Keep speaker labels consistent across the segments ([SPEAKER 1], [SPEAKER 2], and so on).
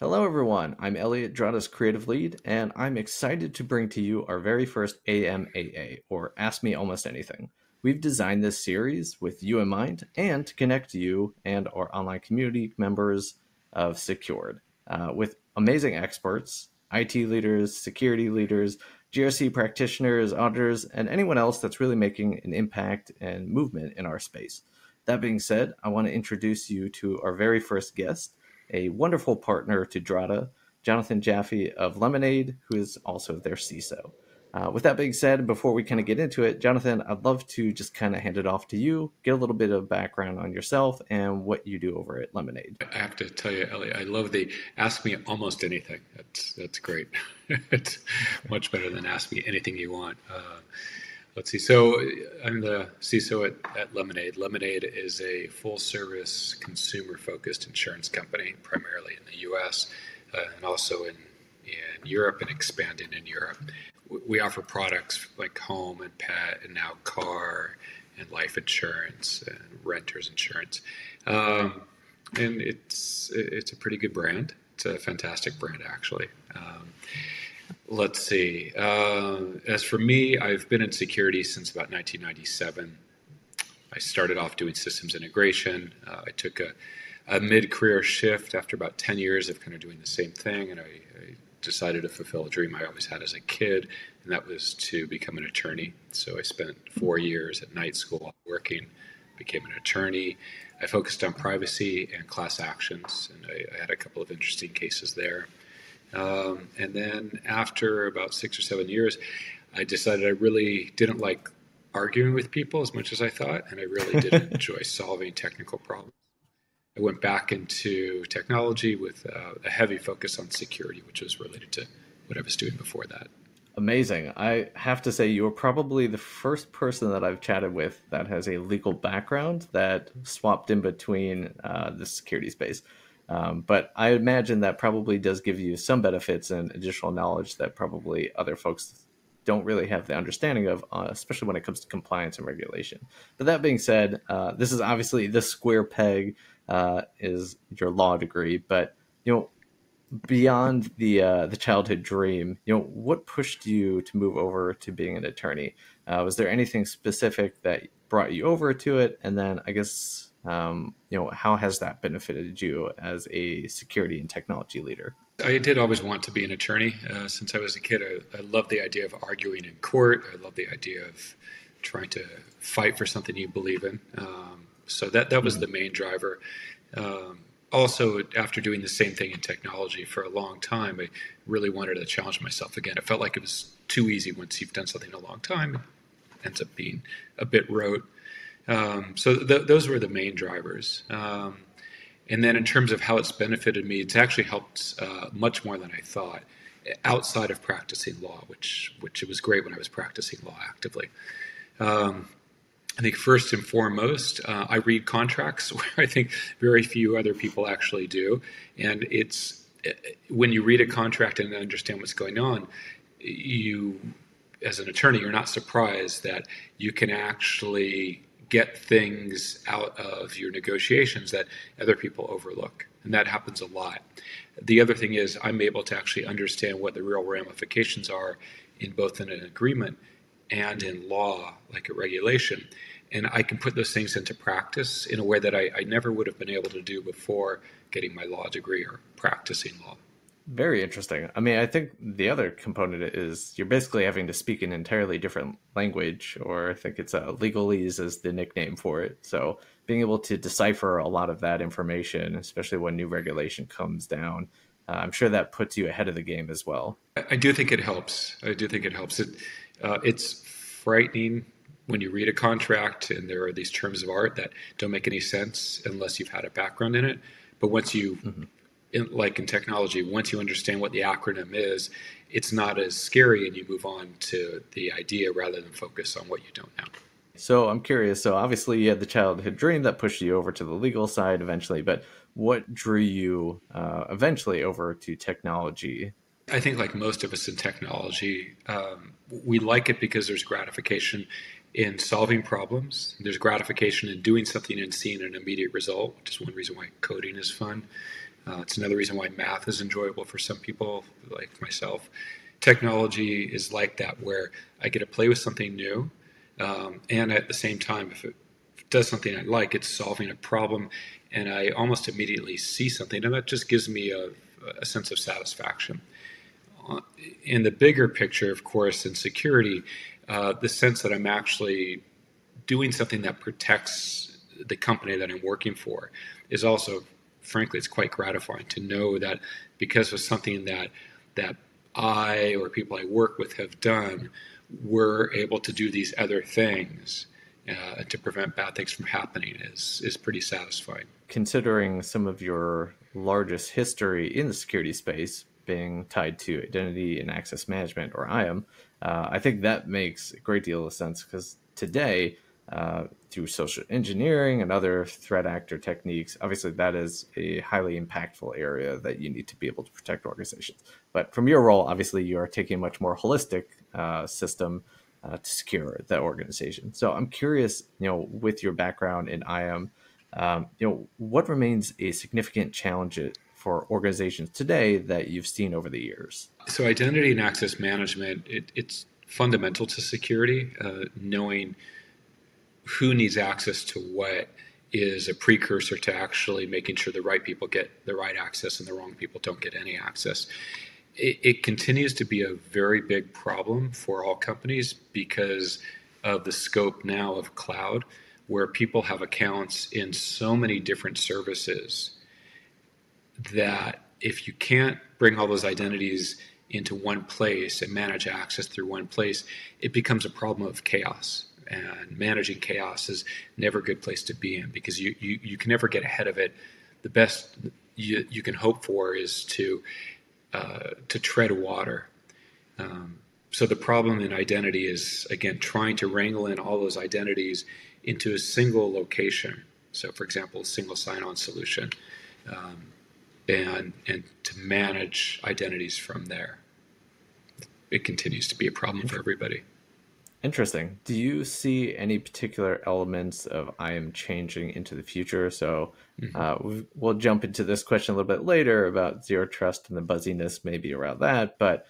[SPEAKER 1] Hello, everyone. I'm Elliot, Drada's creative lead, and I'm excited to bring to you our very first AMAA, or Ask Me Almost Anything. We've designed this series with you in mind and to connect you and our online community members of Secured with amazing experts, IT leaders, security leaders, GRC practitioners, auditors, and anyone else that's really making an impact and movement in our space. That being said, I want to introduce you to our very first guest, a wonderful partner to Drada, Jonathan Jaffe of Lemonade, who is also their CISO. With that being said, before we kind of get into it, Jonathan, I'd love to just kind of hand it off to you, get a little bit of background on yourself and what you do over at Lemonade.
[SPEAKER 2] I have to tell you, Ellie, I love the ask me almost anything. That's great. It's much better than ask me anything you want. Let's see. So I'm the CISO at Lemonade. Lemonade is a full-service, consumer-focused insurance company, primarily in the U.S. And also in Europe and expanding in Europe. We offer products like home and pet and now car and life insurance and renters insurance. And it's a pretty good brand. It's a fantastic brand, actually. Let's see. As for me, I've been in security since about 1997. I started off doing systems integration. I took a mid-career shift after about 10 years of kind of doing the same thing, and I decided to fulfill a dream I always had as a kid, and that was to become an attorney. So I spent 4 years at night school working, became an attorney. I focused on privacy and class actions, and I had a couple of interesting cases there. And then after about 6 or 7 years, I decided I really didn't like arguing with people as much as I thought, and I really didn't enjoy solving technical problems. I went back into technology with a heavy focus on security, which was related to what I was doing before that.
[SPEAKER 1] Amazing. I have to say, you are probably the first person that I've chatted with that has a legal background that swapped in between the security space. But I imagine that probably does give you some benefits and additional knowledge that probably other folks don't really have the understanding of, especially when it comes to compliance and regulation. But that being said, this is obviously the square peg is your law degree, but you know, beyond the childhood dream, what pushed you to move over to being an attorney? Was there anything specific that brought you over to it? And then I guess how has that benefited you as a security and technology leader?
[SPEAKER 2] I did always want to be an attorney. Since I was a kid, I loved the idea of arguing in court. I loved the idea of trying to fight for something you believe in. So that was the main driver. Also, after doing the same thing in technology for a long time, I really wanted to challenge myself again. It felt like it was too easy once you've done something a long time. It ends up being a bit rote. So those were the main drivers. And then in terms of how it's benefited me, it's actually helped much more than I thought outside of practicing law, which it was great when I was practicing law actively. I think first and foremost, I read contracts where I think very few other people actually do. And it's when you read a contract and understand what's going on, you, as an attorney, you're not surprised that you can actually get things out of your negotiations that other people overlook. And that happens a lot. The other thing is I'm able to actually understand what the real ramifications are in both in an agreement and in law, like a regulation. And I can put those things into practice in a way that I never would have been able to do before getting my law degree or practicing law.
[SPEAKER 1] Very interesting. I mean, I think the other component is you're basically having to speak an entirely different language, or I think it's legalese is the nickname for it. So being able to decipher a lot of that information, especially when new regulation comes down, I'm sure that puts you ahead of the game as well.
[SPEAKER 2] I do think it helps. I do think it helps. It's frightening when you read a contract and there are these terms of art that don't make any sense unless you've had a background in it. But once you like in technology, once you understand what the acronym is, it's not as scary and you move on to the idea rather than focus on what you don't know.
[SPEAKER 1] So I'm curious. So obviously you had the childhood dream that pushed you over to the legal side eventually, but what drew you eventually over to technology?
[SPEAKER 2] I think like most of us in technology, we like it because there's gratification in solving problems. There's gratification in doing something and seeing an immediate result, which is one reason why coding is fun. It's another reason why math is enjoyable for some people like myself. Technology is like that, where I get to play with something new, and at the same time, if it does something I like, it's solving a problem, and I almost immediately see something, and that just gives me a sense of satisfaction. In the bigger picture, of course, in security, the sense that I'm actually doing something that protects the company that I'm working for is also, frankly, it's quite gratifying to know that because of something that I or people I work with have done, we're able to do these other things to prevent bad things from happening is pretty satisfying.
[SPEAKER 1] Considering some of your largest history in the security space being tied to identity and access management, or IAM, I think that makes a great deal of sense because today, through social engineering and other threat actor techniques, obviously that is a highly impactful area that you need to be able to protect organizations. But from your role, obviously you are taking a much more holistic system to secure that organization. So I'm curious, with your background in IAM, what remains a significant challenge for organizations today that you've seen over the years?
[SPEAKER 2] So identity and access management, it's fundamental to security. Knowing who needs access to what is a precursor to actually making sure the right people get the right access and the wrong people don't get any access. It continues to be a very big problem for all companies because of the scope now of cloud, where people have accounts in so many different services that if you can't bring all those identities into one place and manage access through one place, it becomes a problem of chaos. And managing chaos is never a good place to be in because you can never get ahead of it. The best you can hope for is to tread water. So the problem in identity is, again, trying to wrangle in all those identities into a single location. So, for example, a single sign-on solution, and to manage identities from there. It continues to be a problem for everybody.
[SPEAKER 1] Interesting. Do you see any particular elements of IAM changing into the future? So we'll jump into this question a little bit later about zero trust and the buzziness maybe around that. But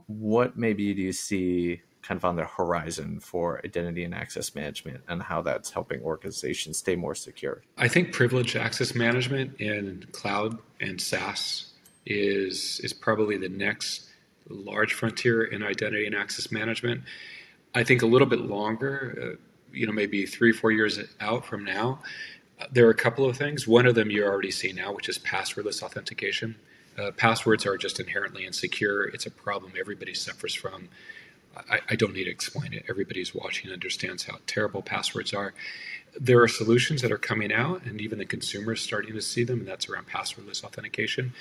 [SPEAKER 1] what maybe do you see kind of on the horizon for identity and access management and how that's helping organizations stay more secure?
[SPEAKER 2] I think privileged access management in cloud and SaaS is probably the next large frontier in identity and access management. I think a little bit longer, maybe 3-4 years out from now, there are a couple of things. One of them you already see now, which is passwordless authentication. Passwords are just inherently insecure. It's a problem everybody suffers from. I don't need to explain it. Everybody's watching understands how terrible passwords are. There are solutions that are coming out, and even the consumer is starting to see them, and that's around passwordless authentication.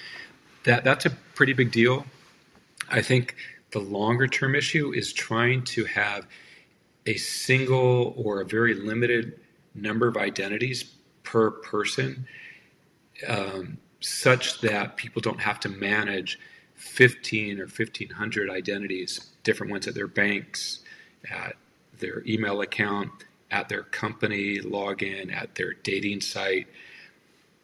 [SPEAKER 2] That's a pretty big deal. I think the longer term issue is trying to have a single or a very limited number of identities per person, such that people don't have to manage 15 or 1,500 identities, different ones at their banks, at their email account, at their company login, at their dating site.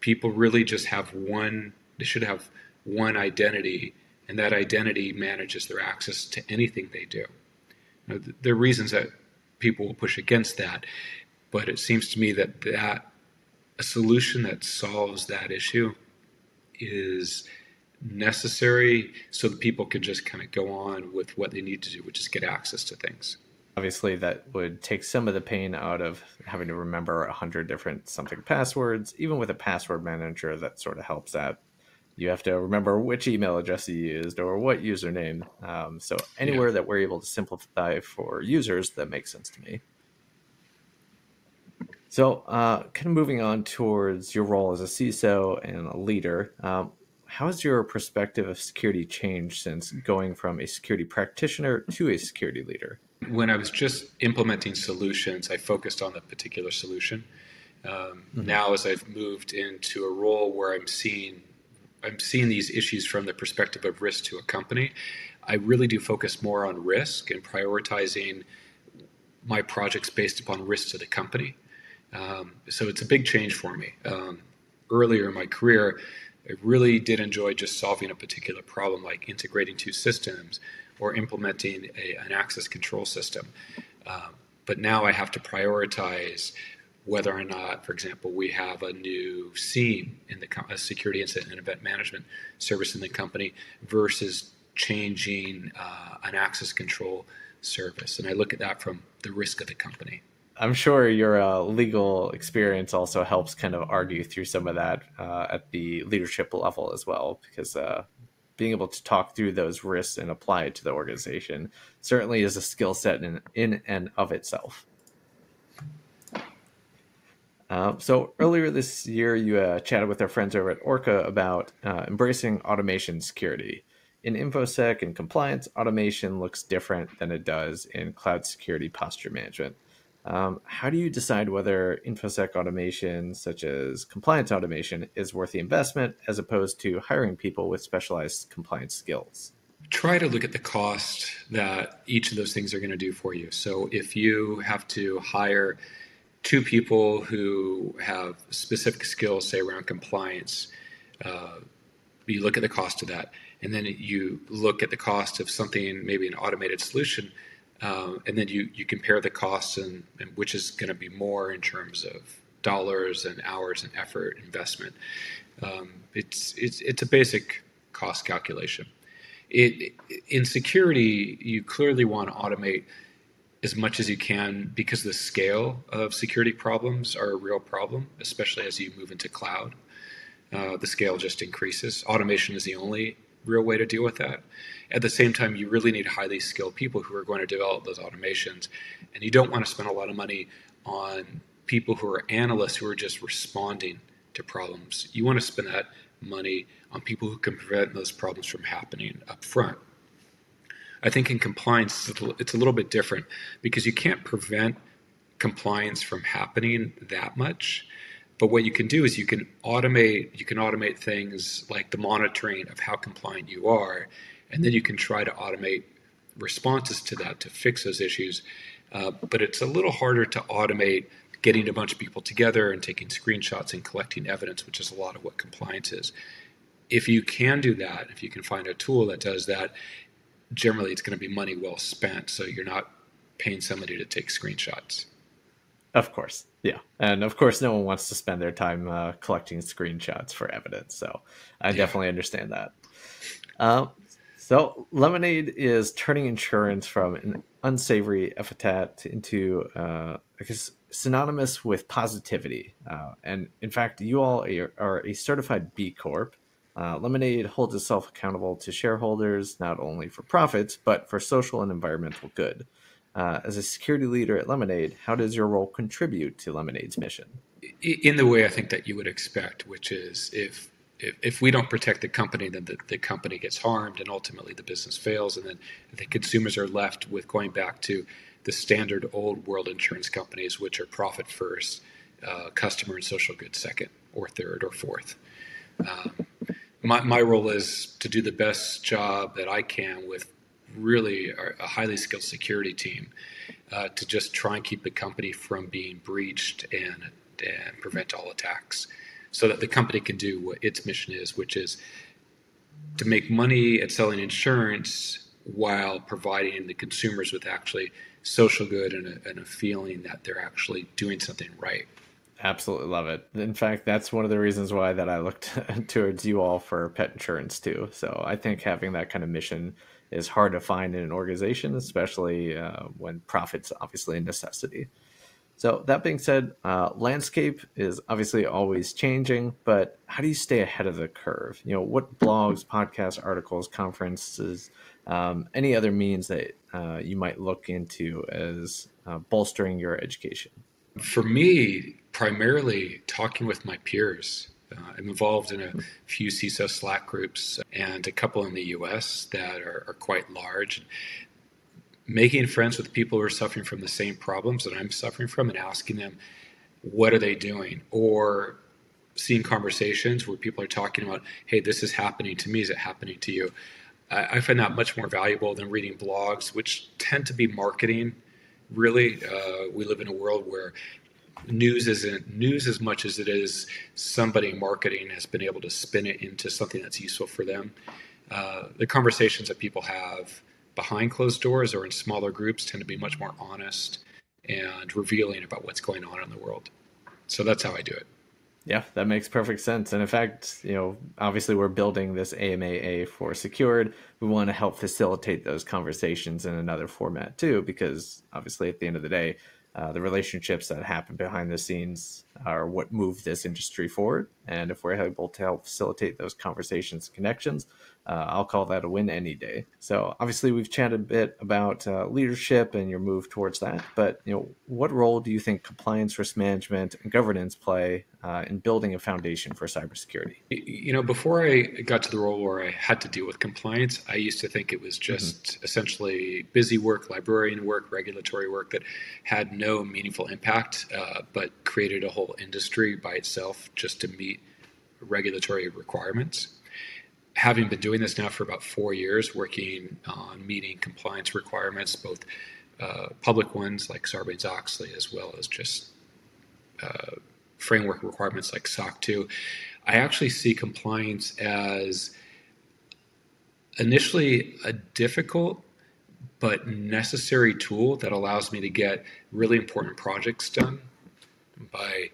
[SPEAKER 2] People really just have they should have one identity, and that identity manages their access to anything they do. Now, there are reasons that people will push against that, but it seems to me that a solution that solves that issue is necessary so that people can just kind of go on with what they need to do, which is get access to things.
[SPEAKER 1] Obviously, that would take some of the pain out of having to remember 100 different something passwords. Even with a password manager, that sort of helps out. You have to remember which email address you used or what username. So anywhere that we're able to simplify for users, that makes sense to me. So kind of moving on towards your role as a CISO and a leader, how has your perspective of security changed since going from a security practitioner to a security leader?
[SPEAKER 2] When I was just implementing solutions, I focused on the particular solution. Now, as I've moved into a role where I'm seeing these issues from the perspective of risk to a company, I really do focus more on risk and prioritizing my projects based upon risk to the company. So it's a big change for me. Earlier in my career, I really did enjoy just solving a particular problem, like integrating two systems or implementing an access control system. But now I have to prioritize whether or not, for example, we have a new SIEM in a security incident and event management service in the company versus changing an access control service. And I look at that from the risk of the company.
[SPEAKER 1] I'm sure your legal experience also helps kind of argue through some of that at the leadership level as well, because being able to talk through those risks and apply it to the organization certainly is a skill set in and of itself. So earlier this year, you chatted with our friends over at Orca about embracing automation security. In InfoSec and compliance, automation looks different than it does in cloud security posture management. How do you decide whether InfoSec automation, such as compliance automation, is worth the investment as opposed to hiring people with specialized compliance skills?
[SPEAKER 2] Try to look at the cost that each of those things are going to do for you. So if you have to hire two people who have specific skills, say around compliance, you look at the cost of that. And then you look at the cost of something, maybe an automated solution, and then you compare the costs and which is going to be more in terms of dollars and hours and effort investment. It's a basic cost calculation. In security, you clearly want to automate as much as you can because the scale of security problems are a real problem, especially as you move into cloud. The scale just increases. Automation is the only real way to deal with that. At the same time, you really need highly skilled people who are going to develop those automations. And you don't want to spend a lot of money on people who are analysts who are just responding to problems. You want to spend that money on people who can prevent those problems from happening up front. I think in compliance, it's a little bit different because you can't prevent compliance from happening that much. But what you can do is you can automate things like the monitoring of how compliant you are, and then you can try to automate responses to that to fix those issues. But it's a little harder to automate getting a bunch of people together and taking screenshots and collecting evidence, which is a lot of what compliance is. If you can do that, if you can find a tool that does that, generally it's going to be money well spent, so you're not paying somebody to take screenshots.
[SPEAKER 1] Of course, yeah. And of course, no one wants to spend their time collecting screenshots for evidence, so I definitely understand that. So Lemonade is turning insurance from an unsavory epithet into, I guess, synonymous with positivity. And in fact, you all are a certified B Corp. Lemonade holds itself accountable to shareholders, not only for profits, but for social and environmental good. As a security leader at Lemonade, how does your role contribute to Lemonade's mission?
[SPEAKER 2] In the way I think that you would expect, which is if we don't protect the company, then the company gets harmed and ultimately the business fails. And then the consumers are left with going back to the standard old world insurance companies, which are profit first, customer and social good second or third or fourth. My role is to do the best job that I can with really a highly skilled security team to just try and keep the company from being breached and prevent all attacks so that the company can do what its mission is, which is to make money at selling insurance while providing the consumers with actually social good and a feeling that they're actually doing something right.
[SPEAKER 1] Absolutely love it. In fact, that's one of the reasons why that I looked towards you all for pet insurance too. So I think having that kind of mission is hard to find in an organization, especially when profit's obviously a necessity. So that being said, landscape is obviously always changing, but how do you stay ahead of the curve? You know, what blogs, podcasts, articles, conferences, any other means that you might look into as bolstering your education?
[SPEAKER 2] For me, primarily talking with my peers. I'm involved in a few CISO Slack groups and a couple in the US that are quite large. Making friends with people who are suffering from the same problems that I'm suffering from and asking them, what are they doing? Or seeing conversations where people are talking about, hey, this is happening to me. Is it happening to you? I find that much more valuable than reading blogs, which tend to be marketing. Really, we live in a world where news isn't news as much as it is somebody in marketing has been able to spin it into something that's useful for them. The conversations that people have behind closed doors or in smaller groups tend to be much more honest and revealing about what's going on in the world. So that's how I do it.
[SPEAKER 1] Yeah, that makes perfect sense. And in fact, obviously we're building this AMAA for secured. We want to help facilitate those conversations in another format too, because obviously at the end of the day, the relationships that happen behind the scenes are what move this industry forward. And if we're able to help facilitate those conversations and connections, I'll call that a win any day. So obviously we've chatted a bit about leadership and your move towards that, but what role do you think compliance, risk management, and governance play in building a foundation for cybersecurity?
[SPEAKER 2] Before I got to the role where I had to deal with compliance, I used to think it was
[SPEAKER 1] Mm-hmm.
[SPEAKER 2] just essentially busy work, librarian work, regulatory work that had no meaningful impact, but created a whole industry by itself just to meet regulatory requirements. Having been doing this now for about 4 years, working on meeting compliance requirements, both public ones like Sarbanes-Oxley, as well as just framework requirements like SOC 2, I actually see compliance as initially a difficult but necessary tool that allows me to get really important projects done by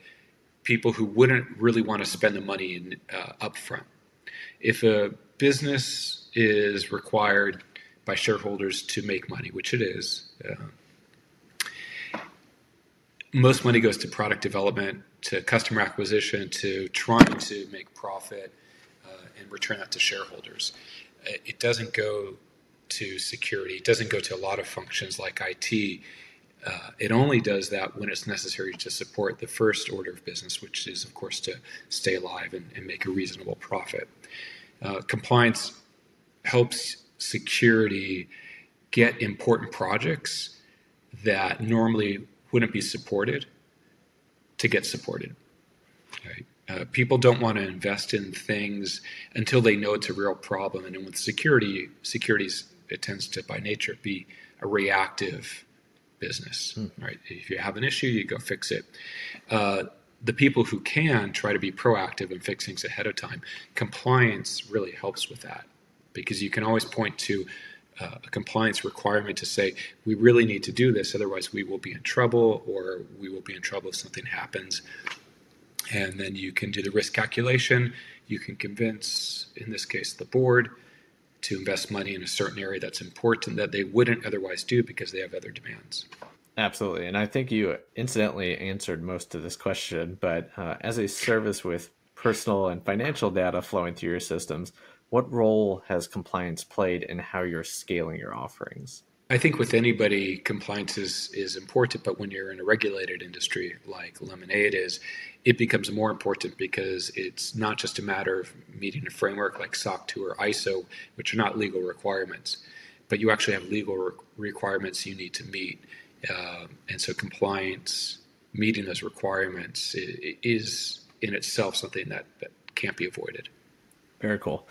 [SPEAKER 2] people who wouldn't really want to spend the money upfront. If a business is required by shareholders to make money, which it is, most money goes to product development, to customer acquisition, to trying to make profit and return that to shareholders. It doesn't go to security. It doesn't go to a lot of functions like IT. It only does that when it's necessary to support the first order of business, which is, of course, to stay alive and make a reasonable profit. Compliance helps security get important projects that normally wouldn't be supported to get supported. Right? People don't want to invest in things until they know it's a real problem. And then with security, it tends to, by nature, be a reactive business. Right? If you have an issue, you go fix it. The people who can try to be proactive and fix things ahead of time, compliance really helps with that, because you can always point to a compliance requirement to say, we really need to do this, otherwise we will be in trouble, or we will be in trouble if something happens. And then you can do the risk calculation. You can convince, in this case, the board to invest money in a certain area that's important that they wouldn't otherwise do because they have other demands.
[SPEAKER 1] Absolutely. And I think you incidentally answered most of this question, but as a service with personal and financial data flowing through your systems, what role has compliance played in how you're scaling your offerings?
[SPEAKER 2] I think with anybody, compliance is important, but when you're in a regulated industry like Lemonade is, it becomes more important because it's not just a matter of meeting a framework like SOC 2 or ISO, which are not legal requirements, but you actually have legal requirements you need to meet. And so compliance, meeting those requirements is in itself something that can't be avoided.
[SPEAKER 1] Very cool.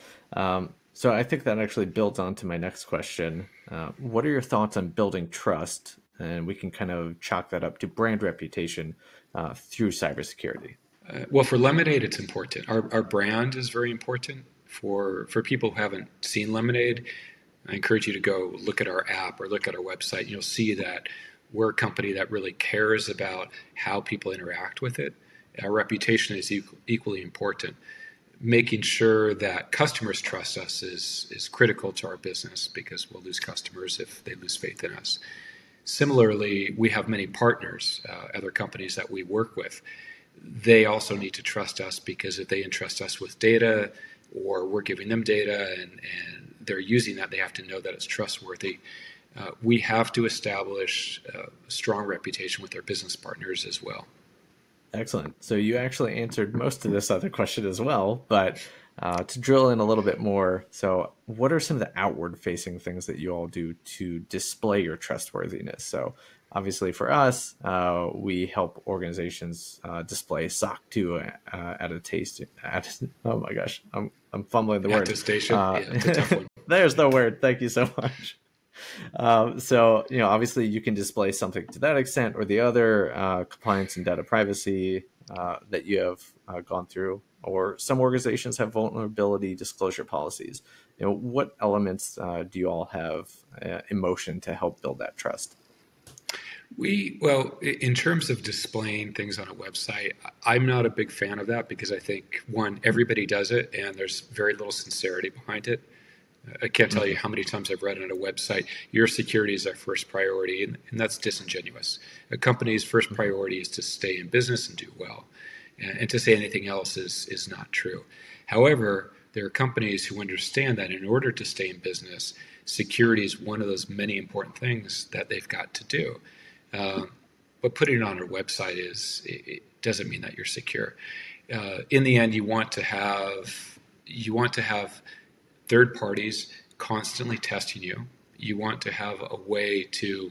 [SPEAKER 1] So I think that actually builds on to my next question. What are your thoughts on building trust? And we can kind of chalk that up to brand reputation through cybersecurity.
[SPEAKER 2] Well, for Lemonade, it's important. Our brand is very important. For people who haven't seen Lemonade, I encourage you to go look at our app or look at our website. You'll see that we're a company that really cares about how people interact with it. Our reputation is equally important. Making sure that customers trust us is critical to our business, because we'll lose customers if they lose faith in us. Similarly, we have many partners, other companies that we work with. They also need to trust us, because if they entrust us with data, or we're giving them data and they're using that, they have to know that it's trustworthy. We have to establish a strong reputation with our business partners as well.
[SPEAKER 1] Excellent. So you actually answered most of this other question as well, but to drill in a little bit more, so what are some of the outward facing things that you all do to display your trustworthiness? So obviously for us, we help organizations display SOC 2 at a taste. Oh my gosh, I'm fumbling the word.
[SPEAKER 2] Attestation, yeah, it's a tough one.
[SPEAKER 1] There's the word. Thank you so much. So, obviously you can display something to that extent or the other, compliance and data privacy that you have gone through, or some organizations have vulnerability disclosure policies. What elements do you all have in motion to help build that trust?
[SPEAKER 2] Well, in terms of displaying things on a website, I'm not a big fan of that because I think, one, everybody does it and there's very little sincerity behind it. I can't tell you
[SPEAKER 1] Hmm.
[SPEAKER 2] how many times I've read on a website, your security is our first priority, and that's disingenuous. A company's first
[SPEAKER 1] Hmm.
[SPEAKER 2] priority is to stay in business and do well. And to say anything else is not true. However, there are companies who understand that in order to stay in business, security is one of those many important things that they've got to do. Um, but putting it on a website it doesn't mean that you're secure. In the end, you want to have third parties constantly testing you. You want to have a way to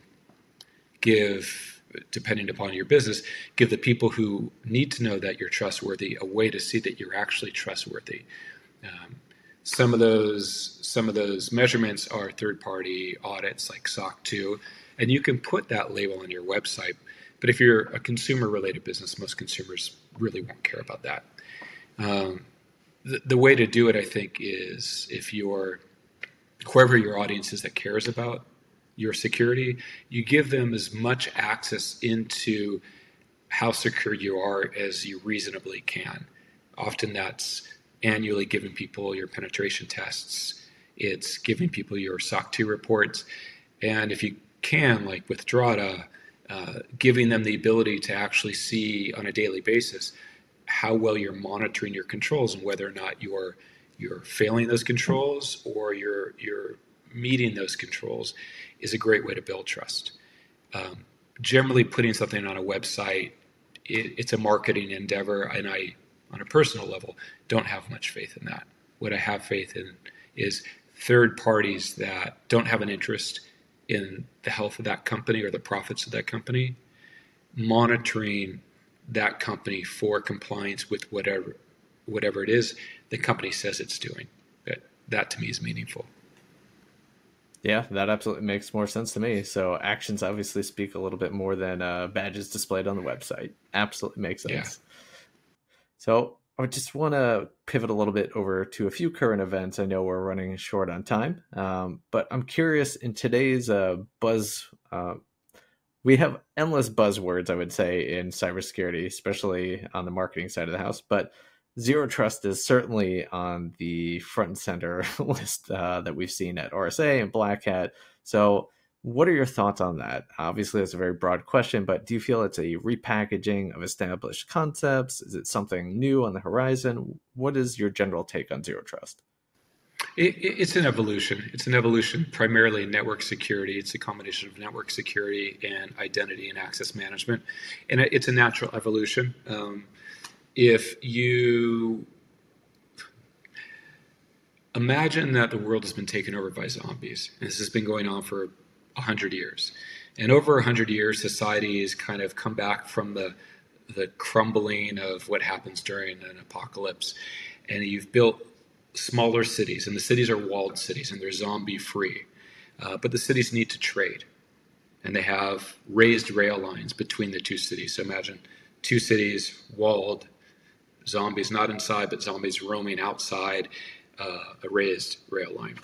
[SPEAKER 2] give, depending upon your business, give the people who need to know that you're trustworthy a way to see that you're actually trustworthy. Um, some of those measurements are third-party audits like SOC 2, and you can put that label on your website. But if you're a consumer-related business, most consumers really won't care about that. Um, the way to do it, I think, is if you're whoever your audience is that cares about your security, you give them as much access into how secure you are as you reasonably can. Often that's annually giving people your penetration tests. It's giving people your SOC 2 reports. And if you can, like with Drata, giving them the ability to actually see on a daily basis how well you're monitoring your controls and whether or not you're failing those controls or you're meeting those controls is a great way to build trust. Um, Generally, putting something on a website, it's a marketing endeavor, and I, on a personal level, don't have much faith in that. What I have faith in is third parties that don't have an interest in the health of that company or the profits of that company, monitoring that company for compliance with whatever it is the company says it's doing. That to me is meaningful.
[SPEAKER 1] Yeah, that absolutely makes more sense to me. So actions obviously speak a little bit more than badges displayed on the website. Absolutely makes
[SPEAKER 2] Yeah.
[SPEAKER 1] sense. So I just want to pivot a little bit over to a few current events. I know we're running short on time, but I'm curious in today's we have endless buzzwords, I would say, in cybersecurity, especially on the marketing side of the house. But zero trust is certainly on the front and center list that we've seen at RSA and Black Hat. So, what are your thoughts on that? Obviously, that's a very broad question, but do you feel it's a repackaging of established concepts? Is it something new on the horizon? What is your general take on zero trust?
[SPEAKER 2] It's an evolution. It's an evolution primarily in network security. It's a combination of network security and identity and access management. And it's a natural evolution. If you imagine that the world has been taken over by zombies, and this has been going on for 100 years. And over 100 years, society has kind of come back from the crumbling of what happens during an apocalypse. And you've built smaller cities, and the cities are walled cities, and they're zombie free. But the cities need to trade, and they have raised rail lines between the two cities. So imagine two cities walled, zombies not inside, but zombies roaming outside a raised rail line.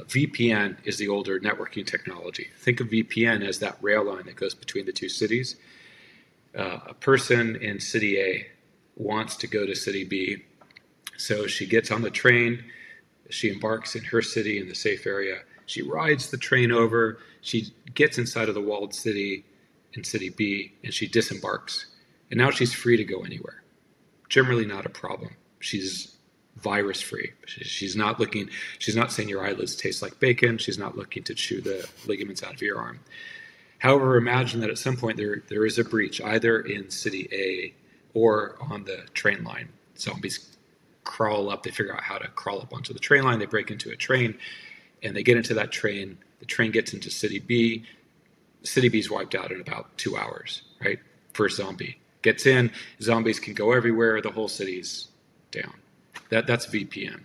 [SPEAKER 2] VPN is the older networking technology. Think of VPN as that rail line that goes between the two cities. A person in city A wants to go to city B, so she gets on the train, she embarks in her city in the safe area, she rides the train over, she gets inside of the walled city in city B, and she disembarks. And now she's free to go anywhere. Generally not a problem. She's virus free. She's not saying your eyelids taste like bacon. She's not looking to chew the ligaments out of your arm. However, imagine that at some point there is a breach, either in city A or on the train line. Zombies crawl up, they figure out how to crawl up onto the train line, they break into a train, and they get into that train. The train gets into city B. City B is wiped out in about 2 hours, right? First zombie gets in, zombies can go everywhere, the whole city's down. That's VPN.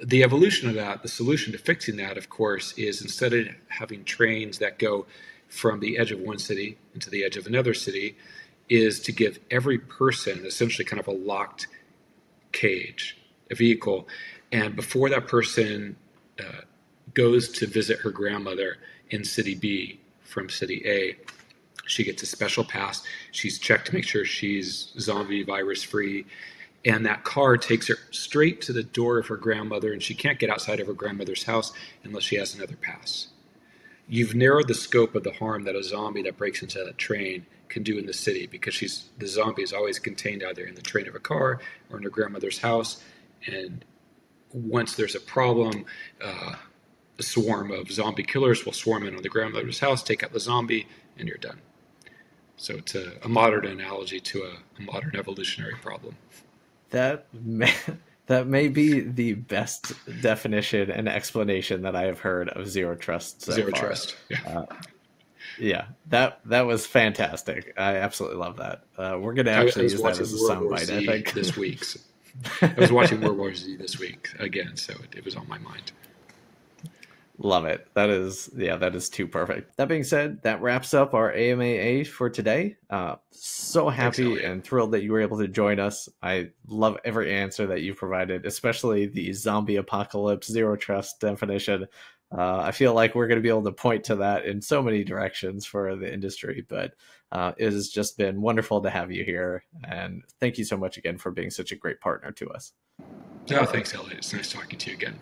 [SPEAKER 2] the evolution of that, the solution to fixing that, of course, is instead of having trains that go from the edge of one city into the edge of another city, is to give every person essentially kind of a locked cage, a vehicle. And before that person goes to visit her grandmother in city B from city A, she gets a special pass. She's checked to make sure she's zombie virus free. And that car takes her straight to the door of her grandmother, and she can't get outside of her grandmother's house unless she has another pass. You've narrowed the scope of the harm that a zombie that breaks into that train can do in the city, because the zombie is always contained either in the train of a car or in her grandmother's house. And once there's a problem, a swarm of zombie killers will swarm in on the grandmother's house, take out the zombie, and you're done. So it's a modern analogy to a modern evolutionary problem.
[SPEAKER 1] That may, that may be the best definition and explanation that I have heard of zero trust so
[SPEAKER 2] Zero
[SPEAKER 1] far.
[SPEAKER 2] trust. Yeah.
[SPEAKER 1] Yeah, that was fantastic. I absolutely love that. We're going to actually use that as a soundbite, I think.
[SPEAKER 2] This week. I was watching World War Z this week again, so it was on my mind.
[SPEAKER 1] Love it. That is too perfect. That being said, that wraps up our AMAA for today. So happy and thrilled that you were able to join us. I love every answer that you provided, especially the zombie apocalypse zero trust definition. I feel like we're going to be able to point to that in so many directions for the industry, but it has just been wonderful to have you here. And thank you so much again for being such a great partner to us.
[SPEAKER 2] Oh, thanks, Elliot. It's nice talking to you again.